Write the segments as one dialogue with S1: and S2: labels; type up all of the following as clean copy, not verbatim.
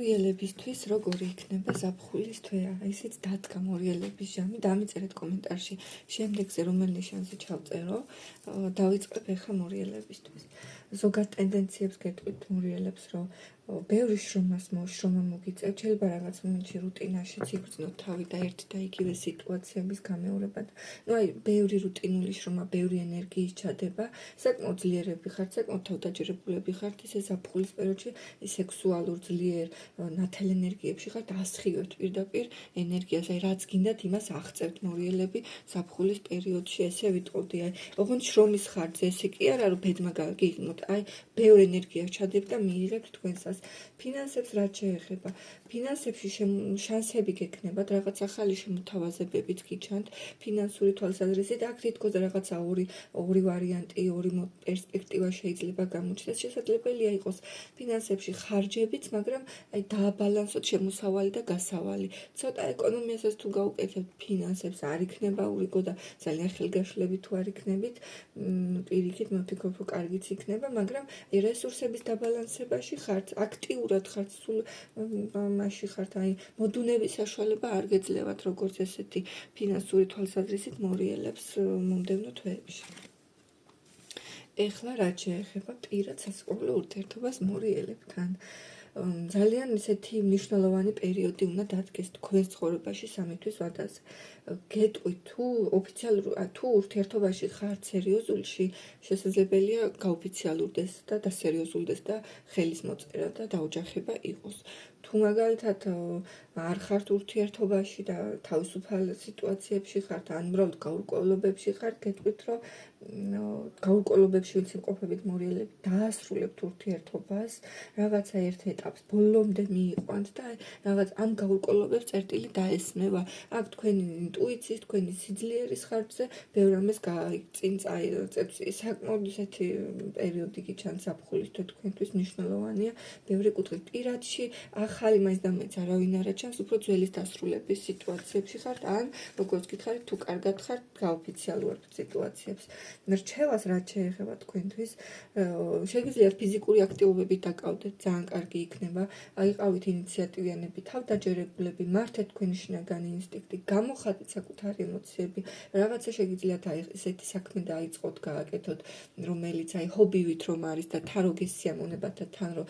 S1: მორიელებისთვის როგორი იქნება ზაფხულის თვე? ისიც დადგა მორიელების ჟამი, დამიწერეთ კომენტარში. შემდეგზე რომელ ნიშანზე ჩავწერო, დავიწყებ ახლა მორიელებისთვის. ზოგად ტენდენციებს გეტყვით მორიელებს, რომ ბევრი შრომა მოგიწევთ, შეიძლება რაღაც მომენტში რუტინაშიც იგრძნოთ თავი და ერთი და იგივე სიტუაციების გამეორებად. ბევრი რუტინული შრომა, ბევრი ენერგიის ჩადება, საკმაოდ ძლიერები ხართ, საკმაოდ თავდაჯერებულები ხართ, ისე ზაფხულის პერიოდში სექსუალურ ძლიერ ნათელ ენერგიებში ხართ, ასხივებთ პირდაპირ ენერგიას, რაც გინდათ იმას აღწევთ მორიელები ზაფხულის პერიოდში, ესე ვიტყოდი, ოღონდ შრომის ხარჯზე, ესე კი არა, რომ ბედმა გიგნოთ, ბევრ ენერგიას ჩადებ და მიიღებთ თქვენსას. ფინანსებს რაც შეეხება, ფინანსებში შანსები გექნებათ, რაღაც ახალი შემოთავაზებებიც გიჩანთ, ფინანსური თვალსაზრისით, აქ თითქოს რაღაცა ორი ვარიანტი, ორი პერსპექტივა შეიძლება გამოჩნდეს, შესაძლებელია იყოს ფინანსებში ხარჯებიც, მაგრამ დააბალანსოთ შემოსავალი და გასავალი. ცოტა ეკონომიასაც თუ გაუკეთებთ, ფინანსებს არ იქნება ურიგო და ძალიან ხელგაშლები თუ არ იქნებით, პირიქით მოვთიქობ, რომ კარგიც იქნება, მაგრამ რესურსების დაბალანსებაში ხართ, აქტიურად ხართ, სულ მასში ხართ, მოდუნების საშუალება არ გეძლევათ, როგორც ესეთი ფინანსური თვალსაზრისით მორიელებს მომდევნო თვეებში. ეხლა რაც შეეხება პირად სასიყვარულო ურთიერთობას მორიელებთან. ძალიან ისეთი მნიშვნელოვანი პერიოდი უნდა დადგეს თქვენს ცხოვრებაში 3 თვის ვადაზე. გეტყვით თუ ურთიერთობაში ხართ სერიოზულში, შესაძლებელია გაოფიციალურდეს და დასერიოზულდეს და ხელის მოწერა და დაოჯახება იყოს. თუ მაგალითად არ ხართ ურთიერთობაში და თავისუფალ სიტუაციებში ხართ, ან უბრალოდ გაურკვევლობებში ხართ, გეტყვით, რომ გაურკვევლობებში ვინც იმყოფებით მორიელები, დაასრულებთ ურთიერთობას, რაღაცა ერთ ეტაპს ბოლომდე მიიყვანთ და რაღაც ამ გაურკვევლობებს წერტილი დაესმევა. აქ თქვენი ინტუიციის, თქვენი სიძლიერის ხარჯზე ბევრ ამას წინ წაიწევთ. საკმაოდ ისეთი პერიოდი გიჩანთ ზაფხულის თვე თქვენთვის მნიშვნელოვანია ბევრი კუთხით. პირადში ახალი მაინც და მაინც არავინ არ აჩანს, უფრო ძველის დასრულების სიტუაციებში ხართ, ან როგორც გითხარით, თუ კარგად ხართ გაოფიციალურ სიტუაციებს. რჩევას რაც შეეხება თქვენთვის, შეგიძლიათ ფიზიკური აქტივობებით დაკავდეთ, ძალიან კარგი იქნება, აიყავით ინიციატივიანები, თავდაჯერებულები, მართეთ თქვენი შინაგანი ინსტინქტი, გამოხატეთ საკუთარი ემოციები, რაღაცა შეგიძლიათ ესეთი საქმე დაიწყოთ, გააკეთოთ, რომელიც ჰობივით რომ არის და თან რო გესიამოვნებათ და თან რო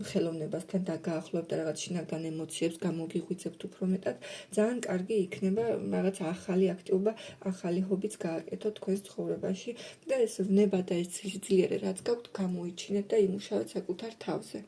S1: ხელოვნებასთან დაგაახლოვებთ და რაღაც შინაგან ემოციებს გამოგიღვიძებთ უფრო მეტად, ძალიან კარგი იქნება რაღაც ახალი აქტივობა, ახალი ჰობიც გააკეთოთ თქვენს ცხოვრებაში და ეს ვნება და ეს სიძლიერე რაც გაქვთ, გამოიჩინეთ და იმუშავეთ საკუთარ თავზე.